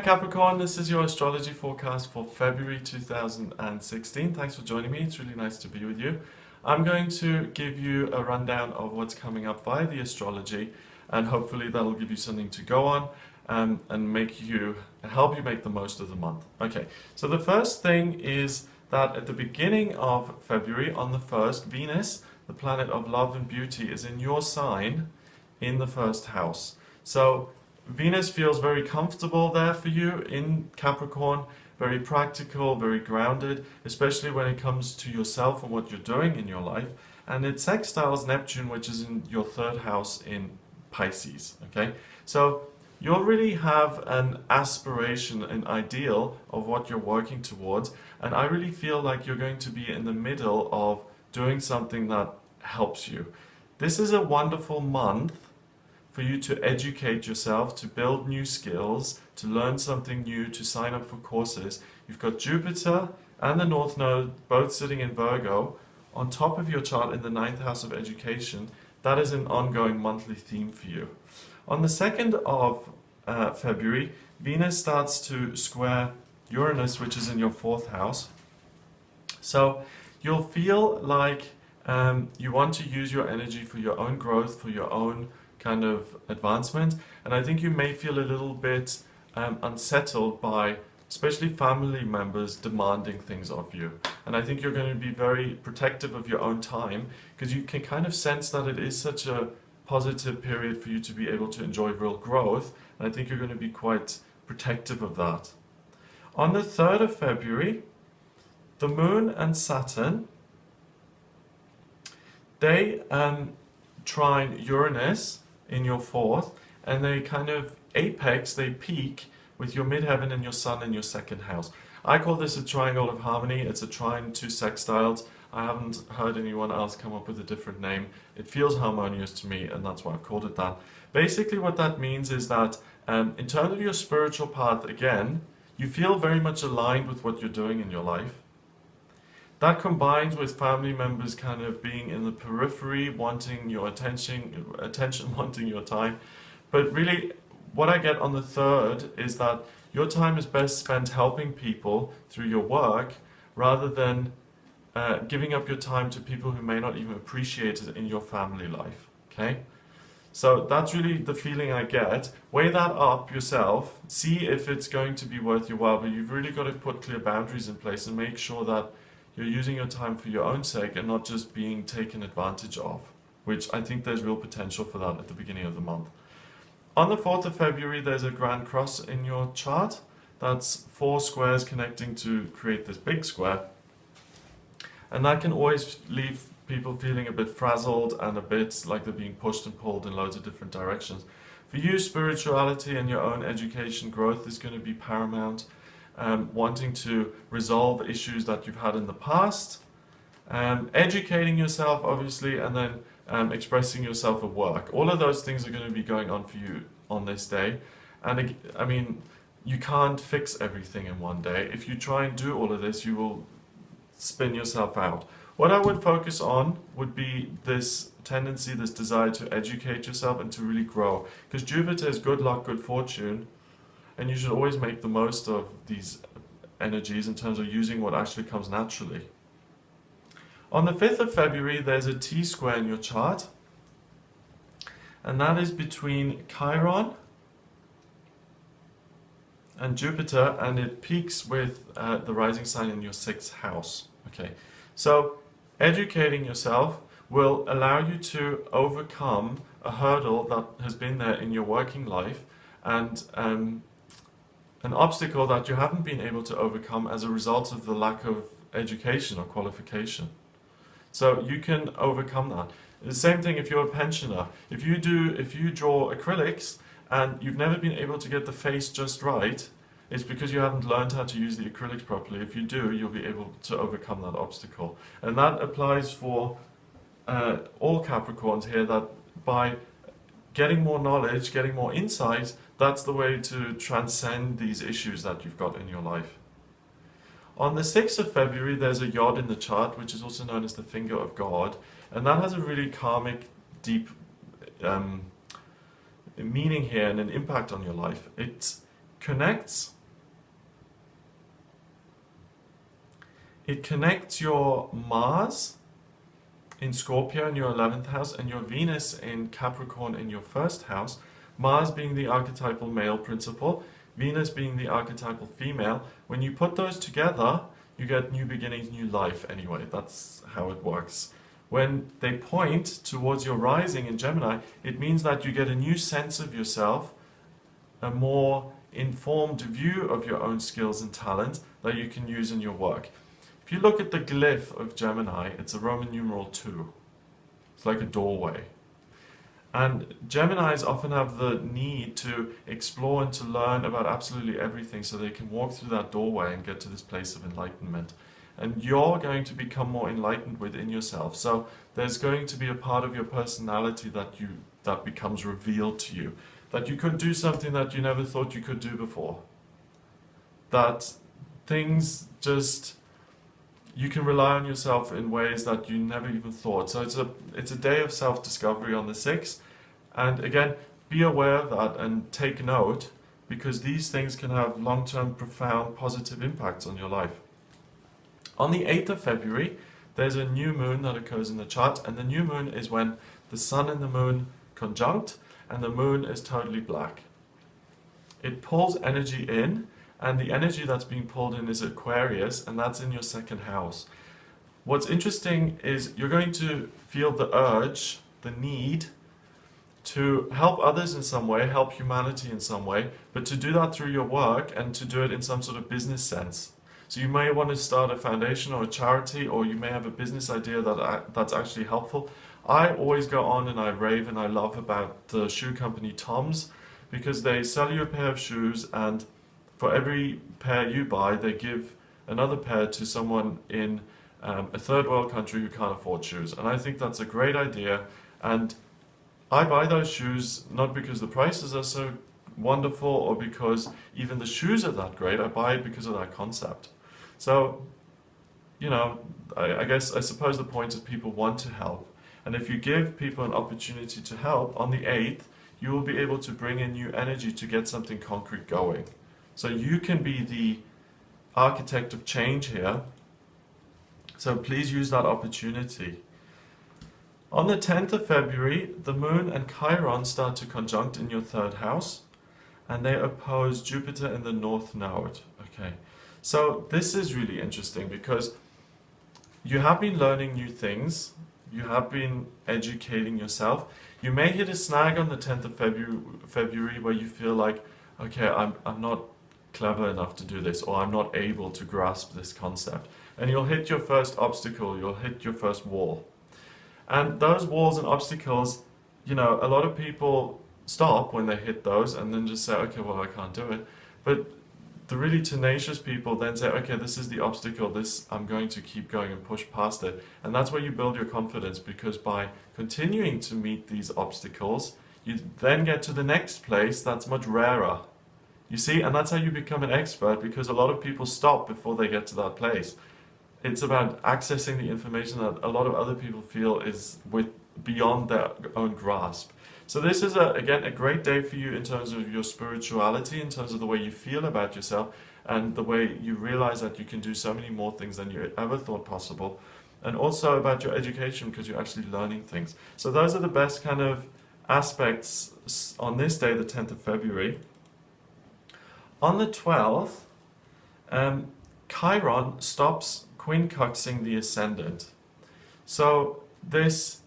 Capricorn, this is your astrology forecast for February 2016. Thanks for joining me, it's really nice to be with you. I'm going to give you a rundown of what's coming up via the astrology, and hopefully that'll give you something to go on and help you make the most of the month. Okay, so the first thing is that at the beginning of February, on the 1st, Venus, the planet of love and beauty, is in your sign in the first house. So Venus feels very comfortable there for you in Capricorn, very practical, very grounded, especially when it comes to yourself and what you're doing in your life. And it sextiles Neptune, which is in your 3rd house in Pisces. Okay, so you'll really have an aspiration, an ideal of what you're working towards. And I really feel like you're going to be in the middle of doing something that helps you. This is a wonderful month for you to educate yourself, to build new skills, to learn something new, to sign up for courses. You've got Jupiter and the North Node both sitting in Virgo on top of your chart in the 9th house of education. That is an ongoing monthly theme for you. On the 2nd of February, Venus starts to square Uranus, which is in your 4th house. So you'll feel like you want to use your energy for your own growth, for your own kind of advancement, and I think you may feel a little bit unsettled by especially family members demanding things of you. And I think you're going to be very protective of your own time, because you can kind of sense that it is such a positive period for you to be able to enjoy real growth, and I think you're going to be quite protective of that. On the 3rd of February, the Moon and Saturn, they trine Uranus in your 4th, and they kind of apex, they peak with your midheaven and your Sun in your 2nd house. I call this a triangle of harmony. It's a trine, 2 sextiles. I haven't heard anyone else come up with a different name. It feels harmonious to me, and that's why I've called it that. Basically what that means is that in terms of your spiritual path, again, you feel very much aligned with what you're doing in your life. That combines with family members kind of being in the periphery, wanting your attention, wanting your time. But really, what I get on the 3rd is that your time is best spent helping people through your work, rather than giving up your time to people who may not even appreciate it in your family life. Okay? So that's really the feeling I get. Weigh that up yourself, see if it's going to be worth your while, but you've really got to put clear boundaries in place and make sure that you're using your time for your own sake and not just being taken advantage of, which I think there's real potential for that at the beginning of the month. On the 4th of February, there's a Grand Cross in your chart. That's 4 squares connecting to create this big square. And that can always leave people feeling a bit frazzled and a bit like they're being pushed and pulled in loads of different directions. For you, spirituality and your own education growth is going to be paramount. Wanting to resolve issues that you've had in the past, educating yourself obviously, and then expressing yourself at work. All of those things are going to be going on for you on this day. And I mean, you can't fix everything in one day. If you try and do all of this, you will spin yourself out. What I would focus on would be this tendency, this desire to educate yourself and to really grow, because Jupiter is good luck, good fortune. And you should always make the most of these energies in terms of using what actually comes naturally. On the 5th of February, there's a T-square in your chart. And that is between Chiron and Jupiter, and it peaks with the rising sign in your 6th house. Okay, so educating yourself will allow you to overcome a hurdle that has been there in your working life, and an obstacle that you haven't been able to overcome as a result of the lack of education or qualification. So you can overcome that. The same thing if you're a pensioner. If you draw acrylics and you've never been able to get the face just right, it's because you haven't learned how to use the acrylics properly. If you do, you'll be able to overcome that obstacle. And that applies for all Capricorns here, that by getting more knowledge, getting more insight, that's the way to transcend these issues that you've got in your life. On the 6th of February, there's a Yod in the chart, which is also known as the finger of God, and that has a really karmic, deep meaning here and an impact on your life. It's connects your Mars in Scorpio in your 11th house and your Venus in Capricorn in your 1st house. Mars being the archetypal male principle, Venus being the archetypal female. When you put those together, you get new beginnings, new life anyway. That's how it works. When they point towards your rising in Gemini, it means that you get a new sense of yourself, a more informed view of your own skills and talents that you can use in your work. If you look at the glyph of Gemini, it's a Roman numeral 2. It's like a doorway. And Geminis often have the need to explore and to learn about absolutely everything so they can walk through that doorway and get to this place of enlightenment. And you're going to become more enlightened within yourself. So there's going to be a part of your personality that becomes revealed to you. That you could do something that you never thought you could do before. That things just... you can rely on yourself in ways that you never even thought. So it's a day of self-discovery on the 6th. And again, be aware of that and take note, because these things can have long-term, profound, positive impacts on your life. On the 8th of February, there's a new moon that occurs in the chart, and the new moon is when the sun and the moon conjunct, and the moon is totally black. It pulls energy in, and the energy that's being pulled in is Aquarius, and that's in your 2nd house. What's interesting is you're going to feel the urge, the need to help others in some way, help humanity in some way, but to do that through your work and to do it in some sort of business sense. So you may want to start a foundation or a charity, or you may have a business idea that's actually helpful. I always go on and I rave and I love about the shoe company Tom's, because they sell you a pair of shoes, and for every pair you buy, they give another pair to someone in a third world country who can't afford shoes. And I think that's a great idea. And I buy those shoes not because the prices are so wonderful or because even the shoes are that great. I buy it because of that concept. So, you know, I suppose the point is people want to help. And if you give people an opportunity to help, on the 8th, you will be able to bring in new energy to get something concrete going. So you can be the architect of change here. So please use that opportunity. On the 10th of February, the moon and Chiron start to conjunct in your 3rd house, and they oppose Jupiter in the north node. Okay, so this is really interesting because you have been learning new things, you have been educating yourself. You may hit a snag on the 10th of February where you feel like, okay, I'm not clever enough to do this, or I'm not able to grasp this concept. And you'll hit your first obstacle, you'll hit your first wall. And those walls and obstacles, you know, a lot of people stop when they hit those and then just say, okay, well, I can't do it. But the really tenacious people then say, okay, this is the obstacle, I'm going to keep going and push past it. And that's where you build your confidence, because by continuing to meet these obstacles, you then get to the next place that's much rarer. You see, and that's how you become an expert, because a lot of people stop before they get to that place. It's about accessing the information that a lot of other people feel is beyond their own grasp. So this is, again, a great day for you in terms of your spirituality, in terms of the way you feel about yourself, and the way you realize that you can do so many more things than you ever thought possible. And also about your education, because you're actually learning things. So those are the best kind of aspects on this day, the 10th of February. On the 12th, Chiron stops quincunxing the Ascendant. So this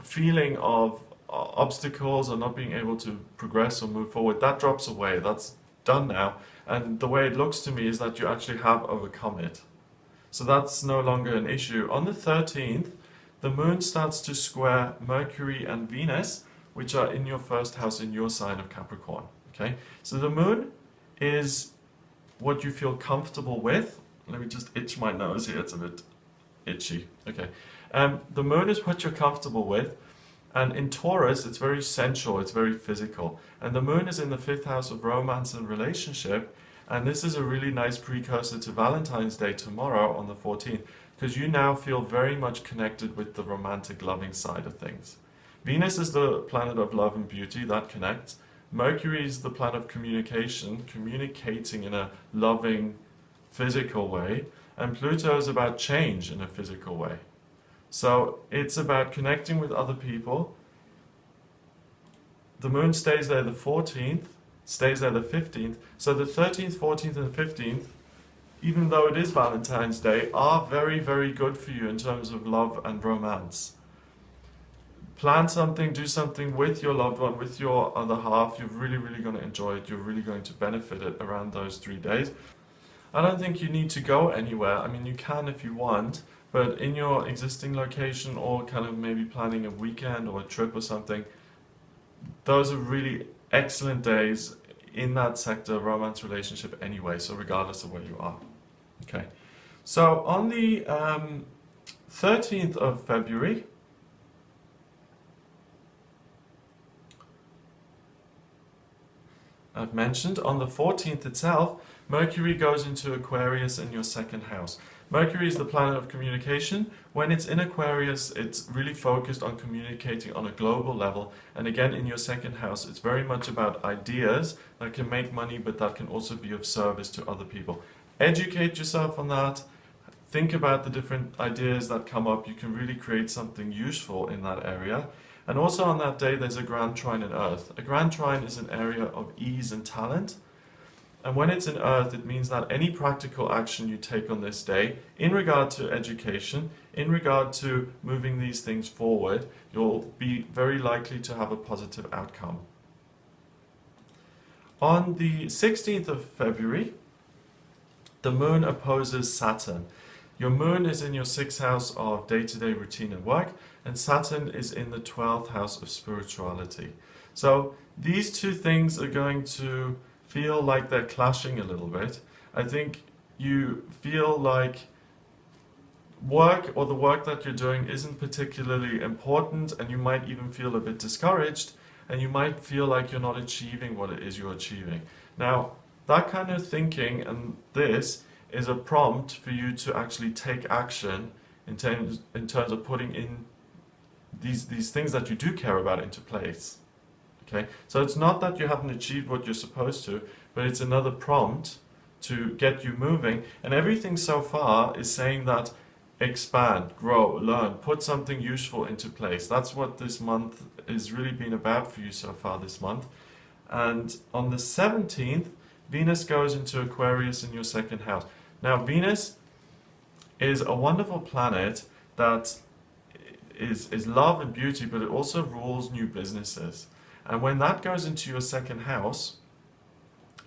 feeling of obstacles or not being able to progress or move forward, that drops away. That's done now. And the way it looks to me is that you actually have overcome it. So that's no longer an issue. On the 13th, the moon starts to square Mercury and Venus, which are in your 1st house in your sign of Capricorn. Okay, so the moon is what you feel comfortable with. Let me just itch my nose here, it's a bit itchy. Okay, the moon is what you're comfortable with, and in Taurus it's very sensual, it's very physical. And the moon is in the 5th house of romance and relationship, and this is a really nice precursor to Valentine's Day tomorrow on the 14th, because you now feel very much connected with the romantic, loving side of things. Venus is the planet of love and beauty, that connects. Mercury is the planet of communication, communicating in a loving, physical way, and Pluto is about change in a physical way. So it's about connecting with other people. The moon stays there the 14th, stays there the 15th, so the 13th, 14th, and 15th, even though it is Valentine's Day, are very, very good for you in terms of love and romance. Plan something, do something with your loved one, with your other half. You're really, really going to enjoy it. You're really going to benefit it around those 3 days. I don't think you need to go anywhere. I mean, you can if you want, but in your existing location or kind of maybe planning a weekend or a trip or something, those are really excellent days in that sector, romance, relationship anyway, so regardless of where you are. Okay, so on the 13th of February, I've mentioned, on the 14th itself, Mercury goes into Aquarius in your second house. Mercury is the planet of communication. When it's in Aquarius, it's really focused on communicating on a global level. And again, in your second house, it's very much about ideas that can make money, but that can also be of service to other people. Educate yourself on that. Think about the different ideas that come up. You can really create something useful in that area. And also on that day, there's a grand trine in Earth. A grand trine is an area of ease and talent. And when it's in Earth, it means that any practical action you take on this day, in regard to education, in regard to moving these things forward, you'll be very likely to have a positive outcome. On the 16th of February, the moon opposes Saturn. Your moon is in your 6th house of day-to-day routine and work, and Saturn is in the 12th house of spirituality. So these two things are going to feel like they're clashing a little bit. I think you feel like work or the work that you're doing isn't particularly important, and you might even feel a bit discouraged, and you might feel like you're not achieving what it is you're achieving. Now, that kind of thinking and this is a prompt for you to actually take action in terms of putting in these things that you do care about into place. Okay, so it's not that you haven't achieved what you're supposed to, but it's another prompt to get you moving. And everything so far is saying that expand, grow, learn, put something useful into place. That's what this month has really been about for you so far this month. And on the 17th, Venus goes into Aquarius in your 2nd house. Now, Venus is a wonderful planet that is love and beauty, but it also rules new businesses. And when that goes into your 2nd house,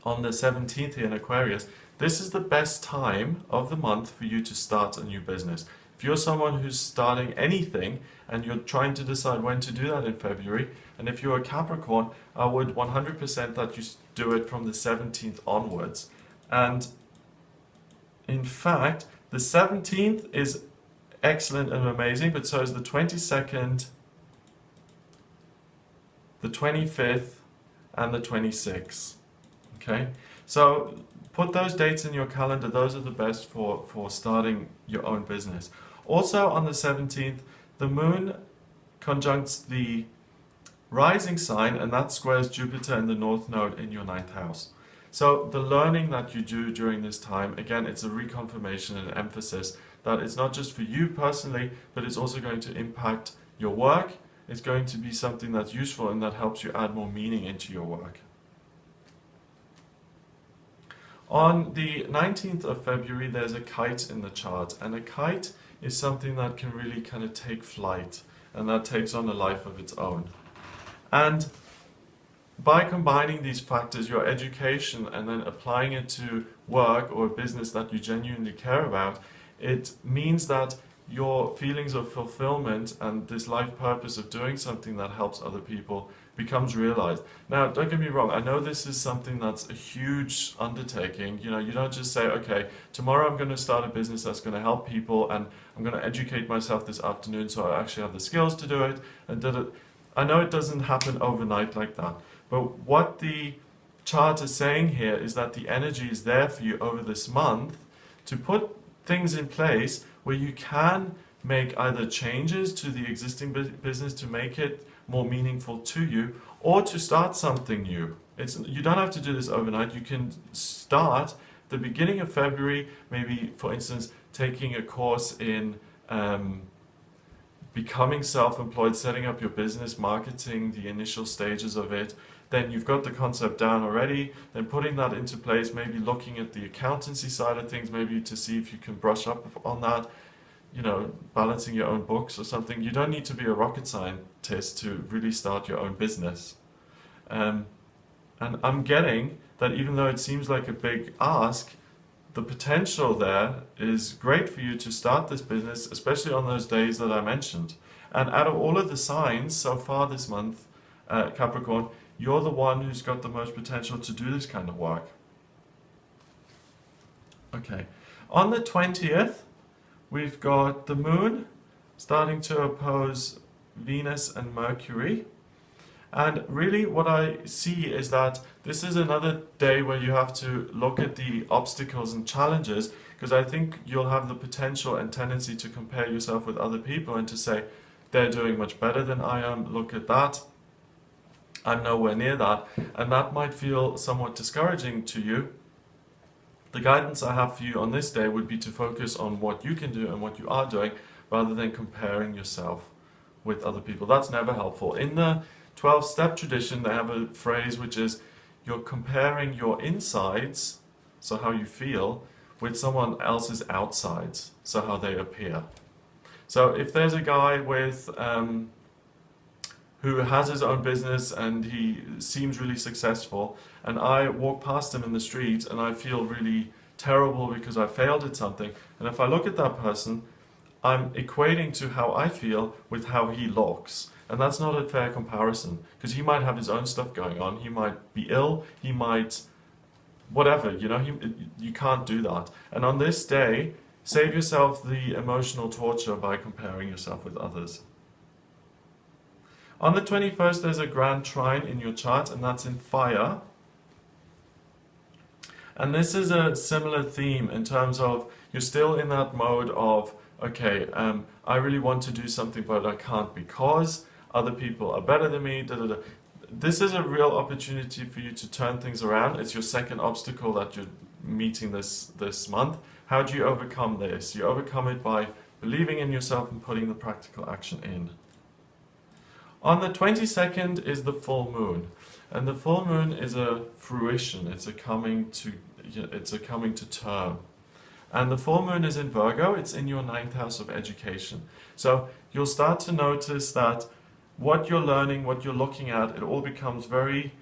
on the 17th here in Aquarius, this is the best time of the month for you to start a new business. If you're someone who's starting anything and you're trying to decide when to do that in February, and if you're a Capricorn, I would 100% that you do it from the 17th onwards. And in fact, the 17th is excellent and amazing, but so is the 22nd, the 25th, and the 26th. Okay, so put those dates in your calendar. Those are the best for starting your own business. Also on the 17th, the moon conjuncts the rising sign, and that squares Jupiter in the north node in your 9th house. So the learning that you do during this time, again, it's a reconfirmation and emphasis that it's not just for you personally, but it's also going to impact your work. It's going to be something that's useful and that helps you add more meaning into your work. On the 19th of February, there's a kite in the chart, and a kite is something that can really kind of take flight, and that takes on a life of its own. And by combining these factors, your education, and then applying it to work or a business that you genuinely care about, it means that your feelings of fulfillment and this life purpose of doing something that helps other people becomes realized. Now, don't get me wrong, I know this is something that's a huge undertaking. You know, you don't just say, okay, tomorrow I'm going to start a business that's going to help people, and I'm going to educate myself this afternoon so I actually have the skills to do it, and did it. I know it doesn't happen overnight like that, but what the chart is saying here is that the energy is there for you over this month to put things in place where you can make either changes to the existing business to make it more meaningful to you, or to start something new. You don't have to do this overnight. You can start the beginning of February, maybe, for instance, taking a course in becoming self-employed, setting up your business, marketing, the initial stages of it. Then you've got the concept down already, then putting that into place, maybe looking at the accountancy side of things, maybe to see if you can brush up on that, you know, balancing your own books or something. You don't need to be a rocket scientist to really start your own business. And I'm getting that even though it seems like a big ask, the potential there is great for you to start this business, especially on those days that I mentioned. And out of all of the signs so far this month, Capricorn, you're the one who's got the most potential to do this kind of work. Okay, on the 20th, we've got the Moon starting to oppose Venus and Mercury. And really what I see is that this is another day where you have to look at the obstacles and challenges, because I think you'll have the potential and tendency to compare yourself with other people and to say, they're doing much better than I am, look at that, I'm nowhere near that, and that might feel somewhat discouraging to you. The guidance I have for you on this day would be to focus on what you can do and what you are doing, rather than comparing yourself with other people. That's never helpful. In the 12-step tradition, they have a phrase which is, you're comparing your insides, so how you feel, with someone else's outsides, so how they appear. So if there's a guy with who has his own business and he seems really successful, and I walk past him in the street and I feel really terrible because I failed at something, and if I look at that person, I'm equating to how I feel with how he looks. And that's not a fair comparison, because he might have his own stuff going on. He might be ill, he might whatever, you know, you can't do that. And on this day, save yourself the emotional torture by comparing yourself with others. On the 21st, there's a grand trine in your chart, and that's in fire. And this is a similar theme in terms of you're still in that mode of, okay, I really want to do something, but I can't because other people are better than me, da, da, da. This is a real opportunity for you to turn things around. It's your second obstacle that you're meeting this month. How do you overcome this? You overcome it by believing in yourself and putting the practical action in. On the 22nd is the full moon. And the full moon is a fruition. It's a coming to term. And the full moon is in Virgo. It's in your 9th house of education. So you'll start to notice that what you're learning, what you're looking at, it all becomes very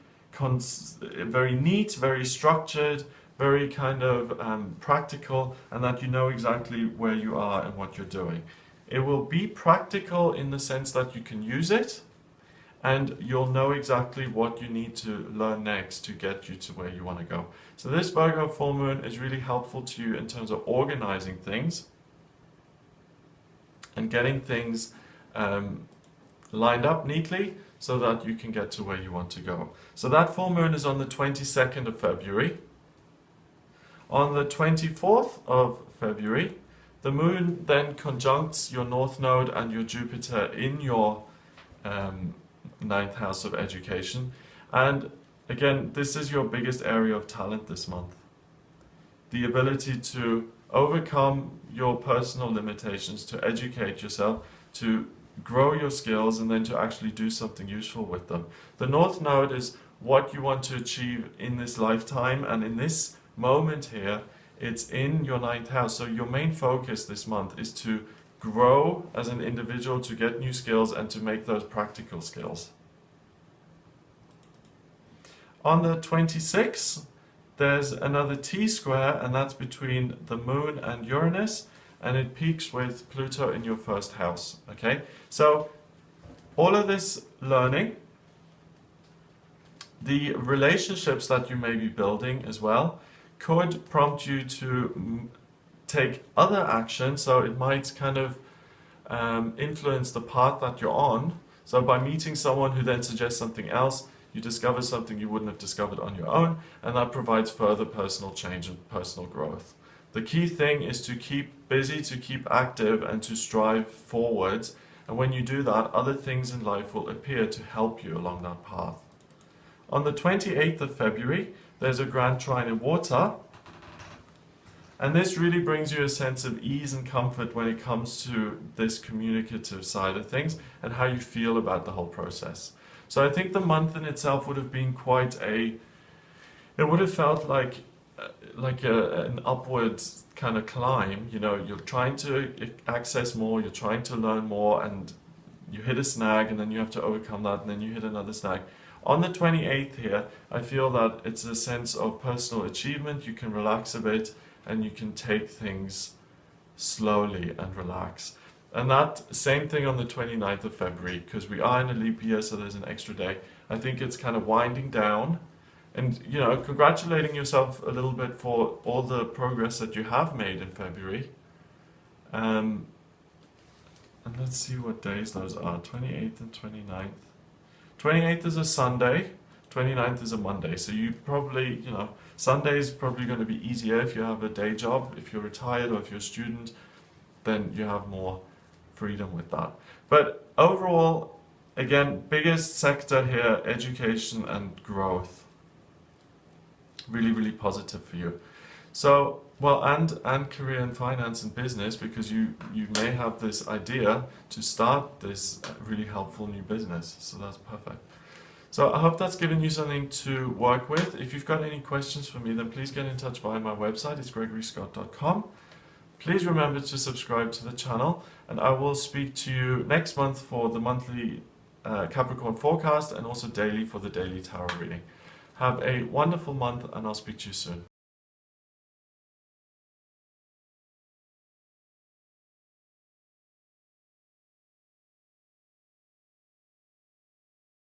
neat, very structured, very kind of practical, and that you know exactly where you are and what you're doing. It will be practical in the sense that you can use it, and you'll know exactly what you need to learn next to get you to where you want to go. So this Virgo full moon is really helpful to you in terms of organizing things and getting things lined up neatly so that you can get to where you want to go. So that full moon is on the 22nd of February. On the 24th of February, the moon then conjuncts your North Node and your Jupiter in your 9th house of education. And again, this is your biggest area of talent this month. The ability to overcome your personal limitations, to educate yourself, to grow your skills, and then to actually do something useful with them. The North Node is what you want to achieve in this lifetime, and in this moment here, it's in your 9th house. So your main focus this month is to grow as an individual, to get new skills, and to make those practical skills. On the 26th, there's another T-square, and that's between the Moon and Uranus, and it peaks with Pluto in your 1st house. Okay, so all of this learning, the relationships that you may be building as well, could prompt you to take other action. So it might kind of influence the path that you're on. So by meeting someone who then suggests something else, you discover something you wouldn't have discovered on your own, and that provides further personal change and personal growth. The key thing is to keep busy, to keep active, and to strive forwards, And when you do that, other things in life will appear to help you along that path. On the 28th of February, there's a grand trine in water. And this really brings you a sense of ease and comfort when it comes to this communicative side of things and how you feel about the whole process. So I think the month in itself would have been it would have felt like an upwards kind of climb. You know, you're trying to access more, you're trying to learn more, and you hit a snag, and then you have to overcome that, and then you hit another snag. On the 28th here, I feel that it's a sense of personal achievement. You can relax a bit, and you can take things slowly and relax. And that same thing on the 29th of February, because we are in a leap year, so there's an extra day. I think it's kind of winding down and, you know, congratulating yourself a little bit for all the progress that you have made in February. And let's see what days those are, 28th and 29th. 28th is a Sunday, 29th is a Monday. So you probably, you know, Sunday is probably going to be easier if you have a day job. If you're retired or if you're a student, then you have more freedom with that. But overall, again, biggest sector here, education and growth. Really, really positive for you. So, well, and career and finance and business, because you may have this idea to start this really helpful new business. So that's perfect. So I hope that's given you something to work with. If you've got any questions for me, then please get in touch via my website. It's gregoryscott.com. Please remember to subscribe to the channel, and I will speak to you next month for the monthly Capricorn forecast and also daily for the daily tarot reading. Have a wonderful month, and I'll speak to you soon.